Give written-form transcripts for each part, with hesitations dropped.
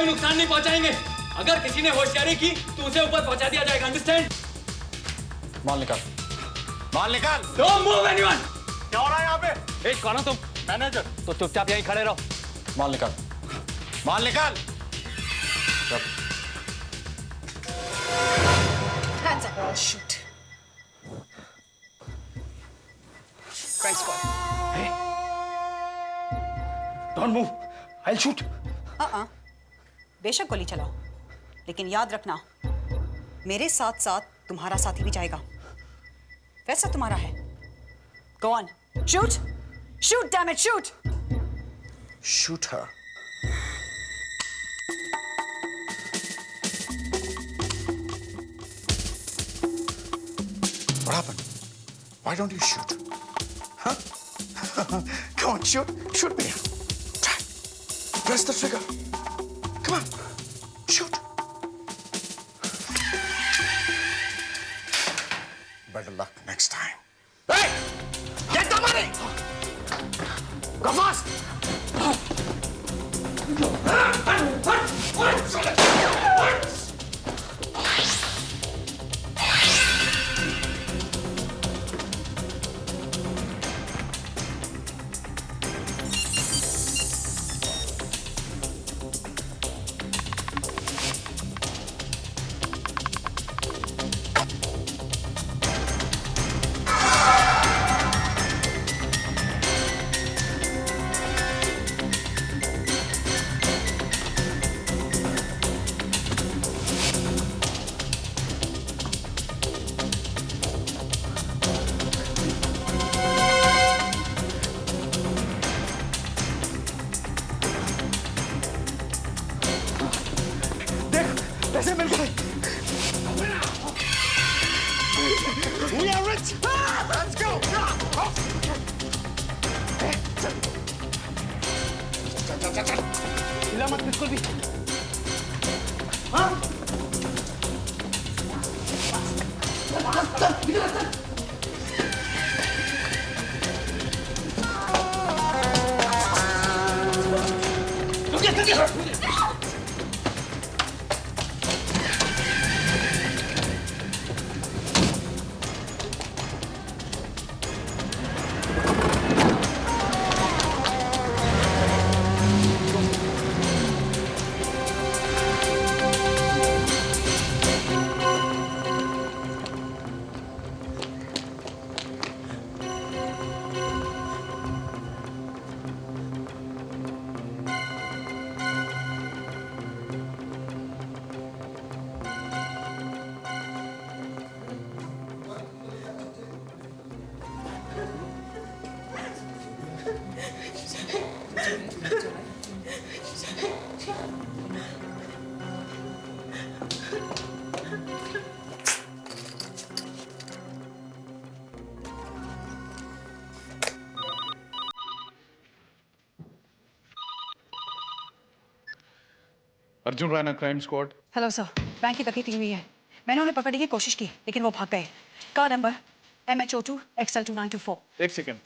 कोई नुकसान नहीं पहुंचाएंगे। अगर किसी ने होशियारी की तो उसे ऊपर पहुंचा दिया जाएगा, अंडरस्टैंड? माल निकाल, माल निकाल। Don't move anyone! क्या हो रहा है यहाँ पे? ए, कौन हो तुम? मैनेजर। तो चुपचाप यहीं खड़े रहो। माल निकाल, माल निकाल। Hands up or shoot. Crime squad. Hey, don't move. I'll shoot. बेशक गोली चलाओ, लेकिन याद रखना मेरे साथ साथ तुम्हारा साथी भी जाएगा। वैसा तुम्हारा है। Go on, shoot, shoot, damn it, shoot. Shoot her. What happened? Why don't you shoot? Huh? Come on, shoot. Shoot me. Try. Press the trigger. Come on. Shoot. Better luck next time. Hey! Get the money! Go fast! पैसे मिल गए। We are rich. Let's go. चल। हिला मत बिल्कुल भी। हाँ? Arjun Raina, crime squad. Hello sir, bank की तकलीफ हुई है। मैंने उन्हें पकड़ने की कोशिश की, लेकिन वो भाग गए। Car number MH02 XL2924। एक सेकेंड,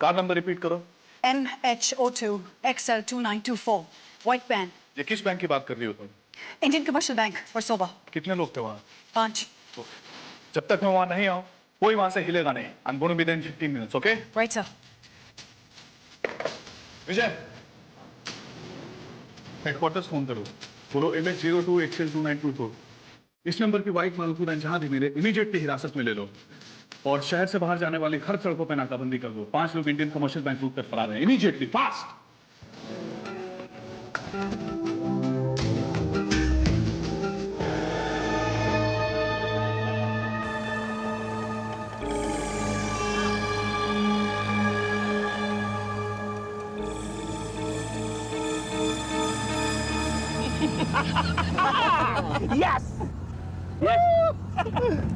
कार नंबर रिपीट करो। MH02 XL2924, white van. ये किस बैंक की बात कर रही हो तुम? Indian commercial bank, Versova. कितने लोग थे वहाँ? 5। जब तक मैं वहाँ नहीं आऊँ कोई वहाँ से हिलेगा नहीं। I'm going to be there in 15 minutes, okay? Right sir. Vijay, headquarters phone करो, बोलो MH02 XL2924 इस नंबर की व्हाइट मालपुरा जहां भी मिले इमीडिएटली हिरासत में ले लो, और शहर से बाहर जाने वाली हर सड़कों पर नाकाबंदी कर दो। 5 लोग इंडियन कमर्शियल बैंक लूट कर फरार हैं। Immediately, fast. यस,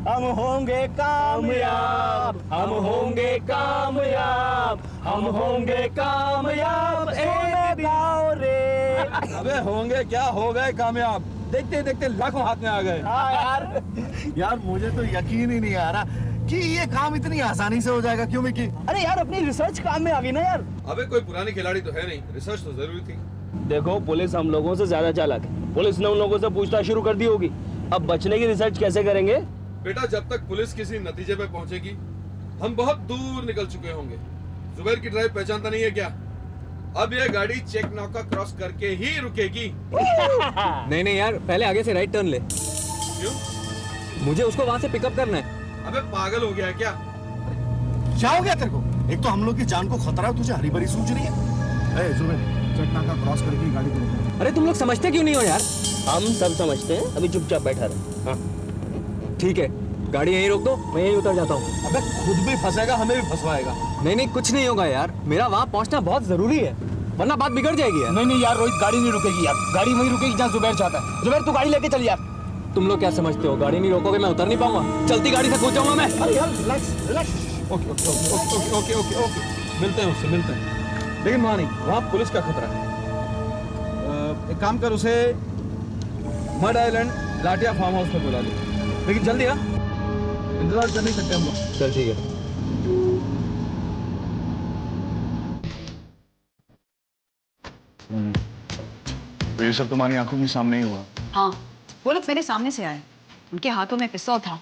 हम होंगे कामयाब, हम होंगे कामयाब, हम होंगे कामयाब। गाओ रे। अबे होंगे क्या, हो गए कामयाब। देखते देखते लाखों हाथ में आ गए। हाँ यार मुझे तो यकीन ही नहीं आ रहा कि ये काम इतनी आसानी से हो जाएगा। क्यों मिकी? अरे यार अपनी रिसर्च काम में आ गई ना यार। अबे कोई पुरानी खिलाड़ी तो है नहीं, रिसर्च तो जरूरी थी। देखो पुलिस हम लोगों से ज्यादा चालाक है। पुलिस ने उन लोगों से पूछताछ शुरू कर दी होगी। अब बचने की रिसर्च कैसे करेंगे? बेटा जब तक पुलिस किसी नतीजे पे पहुंचेगी हम बहुत दूर निकल चुके होंगे। जुबैर की ड्राइव पहचानता नहीं है क्या? अब ये गाड़ी चेक नाका क्रॉस करके ही रुकेगी। नहीं नहीं यार, पहले आगे से राइट टर्न ले। क्यों? मुझे उसको वहां से पिकअप करना है। अबे पागल हो गया है क्या? क्या हो गया तेरे को? एक तो हम लोग की जान को खतरा है, तुझे हरी भरी सूझ रही है। जुबैर, चेक नाका क्रॉस करके गाड़ी को रोको। अरे तुम लोग समझते क्यों नहीं हो यार? हम सब समझते हैं, अभी चुपचाप बैठा रहे। हाँ ठीक है, गाड़ी यहीं रोक दो, मैं यहीं उतर जाता हूँ। अबे खुद भी फंसेगा, हमें भी फंसवाएगा। नहीं नहीं, कुछ नहीं होगा यार, मेरा वहाँ पहुँचना बहुत जरूरी है, वरना बात बिगड़ जाएगी यार। नहीं यार रोहित, गाड़ी नहीं रुकेगी यार। गाड़ी वहीं रुकेगी जहाँ जुबैर चाहता है। जुबैर तू गाड़ी लेके चल यार। तुम लोग क्या समझते हो, गाड़ी नहीं रोकोगे मैं उतर नहीं पाऊंगा? चलती गाड़ी से कूद जाऊंगा मैं। अरे यार relax relax. Okay okay okay okay okay okay okay, मिलते हैं उससे, मिलते हैं। लेकिन वहाँ नहीं, वहाँ पुलिस का खतरा है। एक काम कर, उसे मड आइलैंड लाटिया फार्म हाउस पे बुला ले, लेकिन जल्दी हाँ, इंतजार कर नहीं सकते हम लोग। चल ठीक है। तो ये सब तुम्हारी आंखों के सामने ही हुआ? हाँ, वो लोग मेरे सामने से आए। उनके हाथों में पिस्तौल था,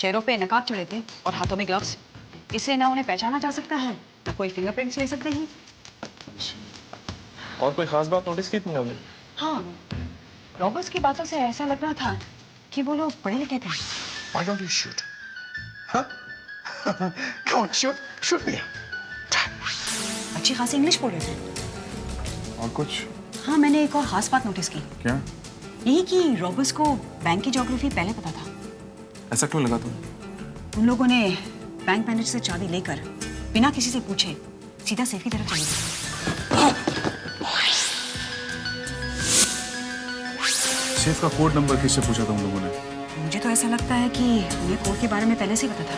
चेहरों पे नकाब चढ़े थे और हाथों में ग्लव्स। इससे ना उन्हें पहचाना जा सकता है, ना कोई फिंगरप्रिंट्स ले सकते हैं। और कोई खास बात नोटिस की तुमने? हाँ, रॉबर्ट्स की बातों से ऐसा लग रहा था कि वो लोग पढ़े लिखे थे। Why don't you shoot? Huh? Come on, shoot me. अच्छी खासी इंग्लिश बोल रहे थे। और कुछ? हाँ, मैंने एक और खास बात नोटिस की। क्या? यही कि रॉबर्ट्स को बैंक की ज्योग्राफी पहले पता था। ऐसा क्यों लगा तुम्हें? उन लोगों ने बैंक मैनेजर से चाबी लेकर बिना किसी से पूछे सीधा सेफ की तरफ चले गए। सेफ का कोड नंबर किससे पूछा था उन लोगों ने? मुझे तो ऐसा लगता है कि उन्हें कोड के बारे में पहले से ही पता था।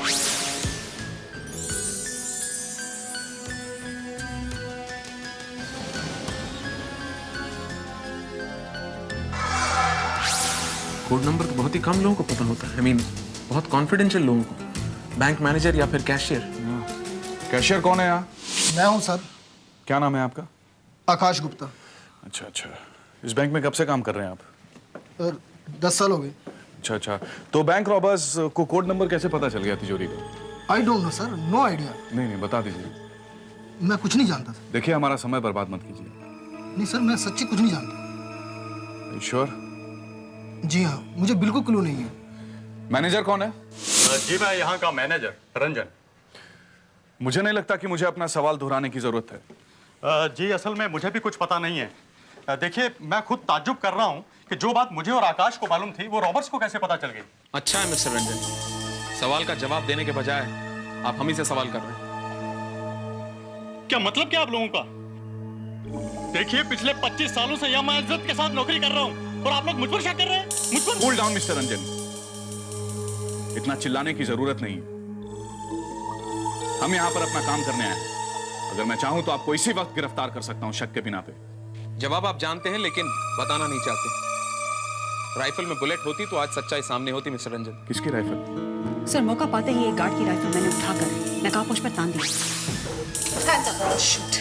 कोड नंबर तो बहुत ही कम लोगों को पता होता है। I mean, बहुत कॉन्फिडेंशियल लोगों को, बैंक मैनेजर या फिर कैशियर। कैशियर कौन है यहाँ? मैं हूं सर, क्या नाम है आपका? आकाश गुप्ता। अच्छा अच्छा, इस बैंक में कब से काम कर रहे हैं आप? 10 साल हो गए। अच्छा, तो बैंक रॉबर्स को कोड नंबर कैसे पता चल गया तिजोरी का? I don't know sir, no idea. नहीं बता दीजिए। मैं कुछ नहीं जानता सर। देखिए हमारा समय बर्बाद मत कीजिए। नहीं सर, मैं सच्ची कुछ नहीं जानता। श्योर? जी हाँ, मुझे बिल्कुल क्लू नहीं है। मैनेजर कौन है? जी मैं यहाँ का मैनेजर रंजन। मुझे नहीं लगता कि मुझे अपना सवाल दोहराने की जरूरत है। जी असल में मुझे भी कुछ पता नहीं है। देखिए मैं खुद ताज्जुब कर रहा हूँ कि जो बात मुझे और आकाश को मालूम थी वो रॉबर्ट्स को कैसे पता चल गई। अच्छा है मिस्टर रंजन, सवाल का जवाब देने के बजाय आप हम ही से सवाल कर रहे हैं। क्या मतलब क्या आप लोगों का? देखिए पिछले 25 सालों से यहाँ मैं इज्जत के साथ नौकरी कर रहा हूँ और आप लोग मुझ पर शक कर रहे हैं? मुझ पर? कूल डाउन मिस्टर रंजन, इतना चिल्लाने की जरूरत नहीं। हम यहाँ पर अपना काम करने आए हैं। अगर मैं चाहूं तो आपको इसी वक्त गिरफ्तार कर सकता हूं शक के बिना पे। जवाब आप जानते हैं लेकिन बताना नहीं चाहते। राइफल में बुलेट होती तो आज सच्चाई सामने होती मिस्टर रंजन। किसकी राइफल? सर, मौका पाते ही एक गार्ड की राइफल मैंने उठाकर नकाबपोश पर तान दी। शूट।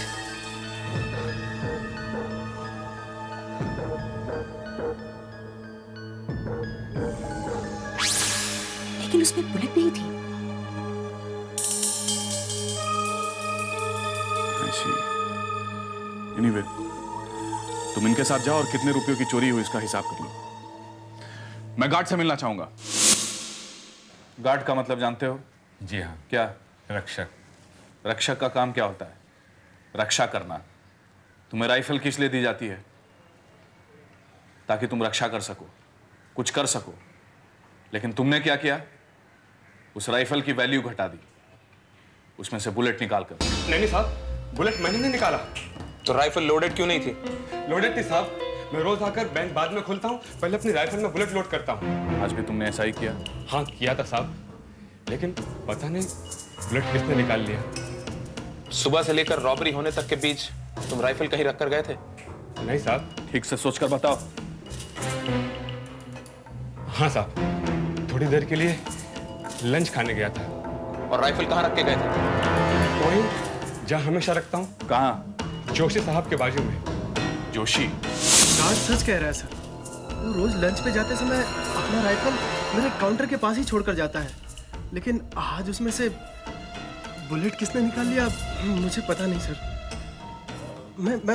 लेकिन उसमें बुलेट नहीं थी। Anyway, तुम इनके साथ जाओ और कितने रुपयों की चोरी हुई इसका हिसाब कर लो। मैं गार्ड से मिलना चाहूंगा। गार्ड का मतलब जानते हो? जी हाँ। क्या? रक्षक। रक्षक का काम क्या होता है? रक्षा करना। तुम्हें राइफल किस लिए दी जाती है? ताकि तुम रक्षा कर सको, कुछ कर सको। लेकिन तुमने क्या किया? उस राइफल की वैल्यू घटा दी, उसमें से बुलेट निकाल कर। नहीं साहब, बुलेट मैंने नहीं निकाला। तो राइफल लोडेड क्यों नहीं थी? लोडेड थी साहब। मैं रोज आकर बैंक बाद में खोलता हूँ, पहले अपनी राइफल में बुलेट लोड करता हूँ। आज भी तुमने ऐसा ही किया? हाँ किया था साहब, लेकिन पता नहीं बुलेट किसने निकाल लिया। सुबह से लेकर रॉबरी होने तक के बीच तुम राइफल कहीं रख कर गए थे? नहीं साहब। ठीक से सोचकर बताओ। हाँ साहब, थोड़ी देर के लिए लंच खाने गया था। और राइफल कहाँ रख के गए थे? वहीं जहाँ हमेशा रखता हूँ। कहाँ? जोशी साहब के बाजू में। जोशी। गार्ड सच कह रहा है सर। वो रोज लंच पे जाते समय अपना राइफल मेरे काउंटर के पास ही छोड़कर जाता है, लेकिन आज उसमें से बुलेट किसने निकाल लिया मुझे पता नहीं सर।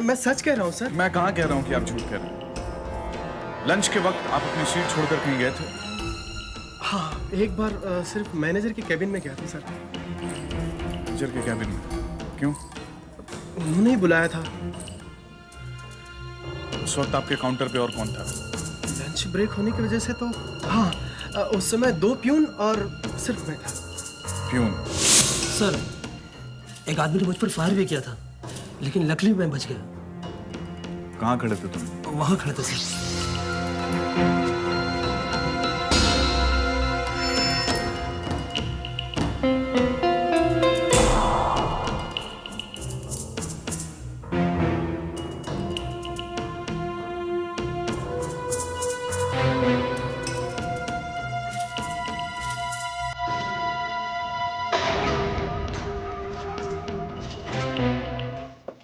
मैं सच कह रहा हूँ सर। मैं कहाँ कह रहा हूँ कि आप झूठ कह रहे हैं? लंच के वक्त आप अपनी सीट छोड़कर कहीं गए थे? हाँ, एक बार सिर्फ मैनेजर के कैबिन में गया था सर। मैनेजर के कैबिन में? क्यों? उन्होंने ही बुलाया था। उस वक्त आपके काउंटर पे और कौन था? लंच ब्रेक होने की वजह से तो हाँ, उस समय 2 प्यून और सिर्फ मैं था। प्यून? सर, एक आदमी ने मुझ पर फायर भी किया था, लेकिन लकली मैं बच गया। कहाँ खड़े थे तुम? वहां खड़े थे सर।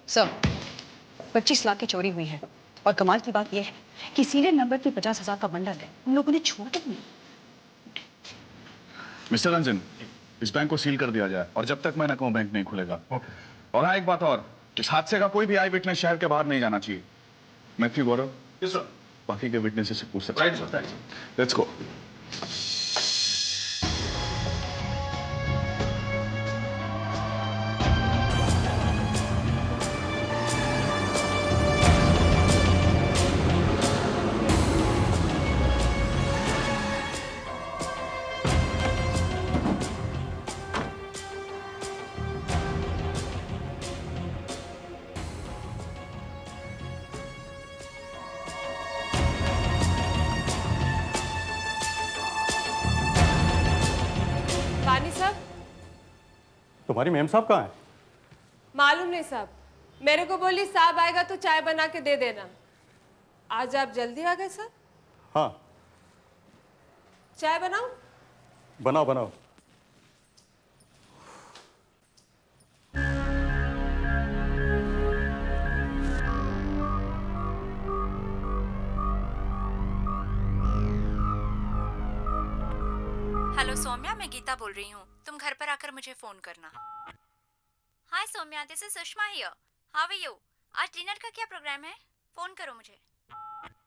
सर, 25 लाख की चोरी हुई है और कमाल की बात यह है कि सीरियल नंबर पे 50,000 का बंडल है। उन लोगों ने छोड़ा क्यों नहीं? मिस्टर रंजन, इस बैंक को सील कर दिया जाए और जब तक मैं न कहूं बैंक नहीं खुलेगा। और हाँ, एक बात और, इस हादसे का कोई भी आई विटनेस शहर के बाहर नहीं जाना चाहिए। मैथ्यू गौरव, यस सर। बाकी के विटनेसेस से पूछ सकते राइट सर। Let's go. तुम्हारी मेम साहब कहाँ है? मालूम नहीं साहब, मेरे को बोली साहब आएगा तो चाय बना के दे देना। आज आप जल्दी आ गए सर? हाँ। चाय बनाऊं? बनाओ बनाओ। हेलो सौम्या, मैं गीता बोल रही हूँ। तुम घर पर आकर मुझे फोन करना। Hi Saumya, this is Sushma here. How are you? आज डिनर का क्या प्रोग्राम है? फोन करो मुझे।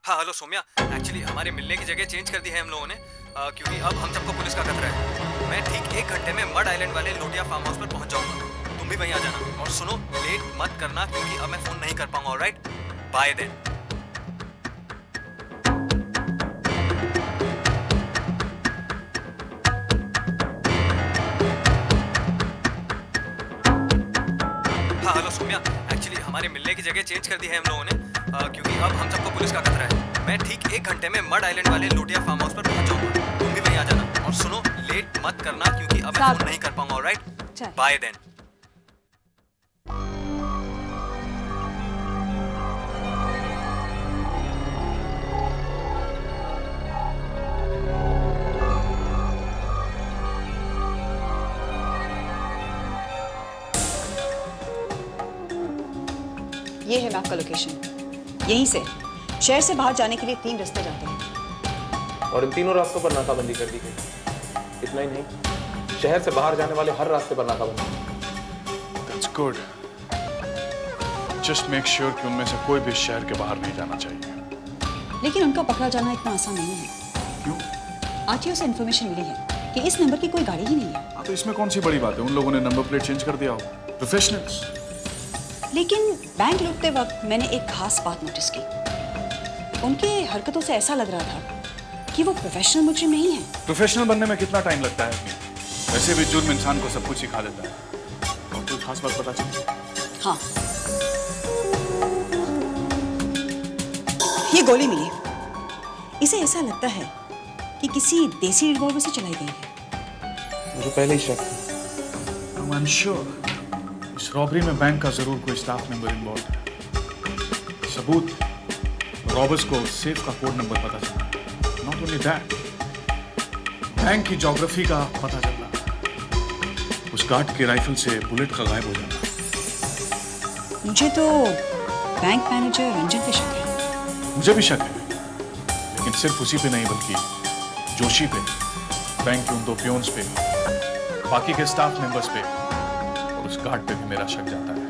हाँ हेलो सौम्या, एक्चुअली हमारे मिलने की जगह चेंज कर दी है हम लोगों ने, क्योंकि अब हम सबको पुलिस का खतरा है। मैं ठीक 1 घंटे में मड आइलैंड वाले लोटिया फार्म हाउस पर पहुंच जाऊंगा। तुम भी वहीं आ जाना। और सुनो, लेट मत करना क्योंकि अब मैं फोन नहीं कर पाऊंगा। Alright, bye then. हाँ हेलो सौम्या, एक्चुअली हमारे मिलने की जगह चेंज कर दी है हम लोगों ने, क्योंकि अब हम सबको पुलिस का खतरा है। मैं ठीक 1 घंटे में मड आइलैंड वाले लोटिया फार्म हाउस पर पहुंच जाऊंगा। तुम भी वहीं आ जाना। और सुनो, लेट मत करना क्योंकि अब मैं फोन नहीं कर पाऊंगा। Alright, bye then. ये है मैप का लोकेशन। यहीं से शहर से बाहर जाने के लिए 3 रास्ते जाते हैं और इन तीनों रास्तों पर नाकाबंदी कर दी गई। इतना ही नहीं, शहर से बाहर जाने वाले हर रास्ते पर नाकाबंदी। That's good. Just make sure कि उनमें से कोई भी शहर के बाहर नहीं जाना चाहिए। लेकिन उनका पकड़ा जाना इतना आसान नहीं है। क्यों? आरटीओ से इंफॉर्मेशन मिली है कि इस नंबर की कोई गाड़ी ही नहीं है। हाँ, तो इसमें कौन सी बड़ी बात है? उन लोगों ने नंबर प्लेट चेंज कर दिया हो। प्रोफेशनल्स। लेकिन बैंक लूटते वक्त मैंने एक खास बात नोटिस की। उनके हरकतों से ऐसा लग रहा था कि वो प्रोफेशनल मुजरिम नहीं है। प्रोफेशनल बनने में कितना टाइम लगता है? वैसे भी जुर्म इंसान को सब कुछ सिखा देता है। और कोई खास बात पता चली? हाँ, ये गोली मिली। इसे ऐसा लगता है कि किसी देसी रिवॉल्वर से चलाई गई है। मुझे पहले ही शक था। I'm unsure. इस रॉबरी में बैंक का जरूर कोई स्टाफ मेंबर इन्वॉल्व है। सबूत, रॉबर्स को सेफ का कोड नंबर पता चला। नॉट ओनली दैट, बैंक की ज्योग्राफी का पता चला। उस गार्ड के राइफल से बुलेट का गायब हो जाना। मुझे तो बैंक मैनेजर रंजन पे शक है। मुझे भी शक है, लेकिन सिर्फ उसी पे नहीं बल्कि जोशी पे, बैंक के उन 2 पियोन्स पे, बाकी के स्टाफ मेंबर्स पे और उस गार्ड पे भी मेरा शक जाता है।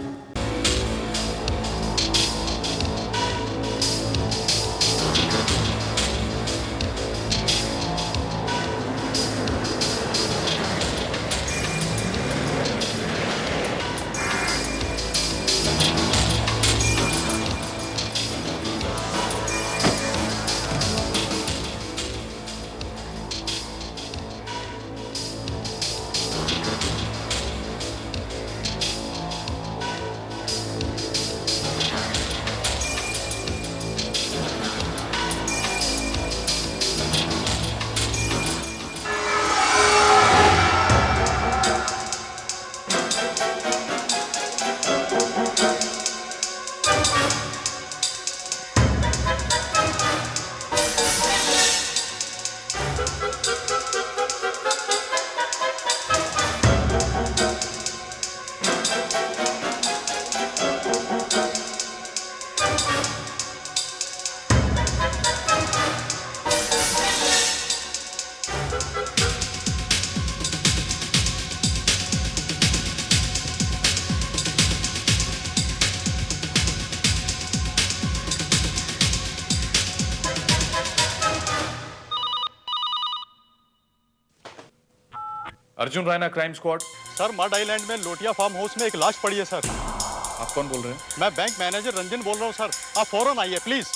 Arjun Raina, crime squad. Sir, mud island में लोटिया फार्म हाउस में एक लाश पड़ी है सर। आप कौन बोल रहे हैं? मैं बैंक मैनेजर रंजन बोल रहा हूँ सर। आप फौरन आइए प्लीज।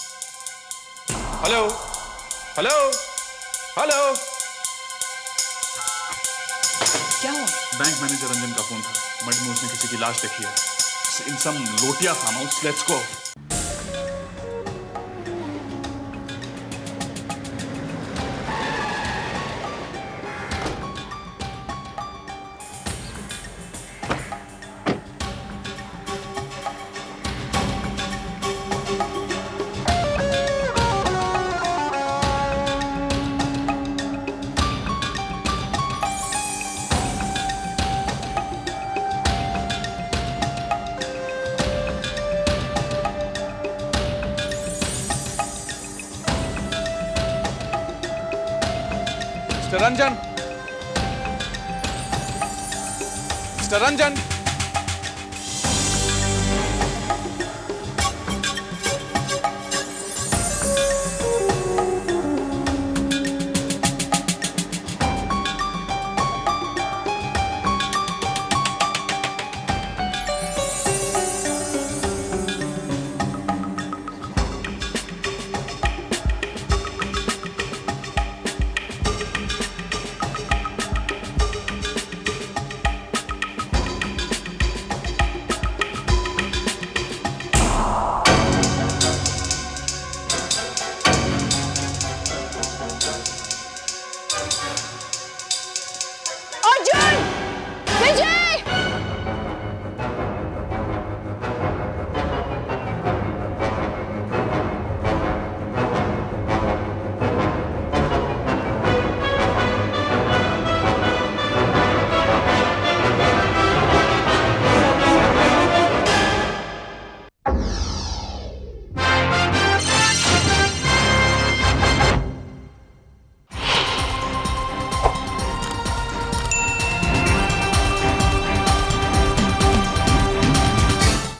Hello hello hello. क्या हुआ? बैंक मैनेजर रंजन का फोन था। मड में उसने किसी की लाश देखी है। इन सम लोटिया farm house. Let's go. Mister Ranjan, mister Ranjan. Arjun!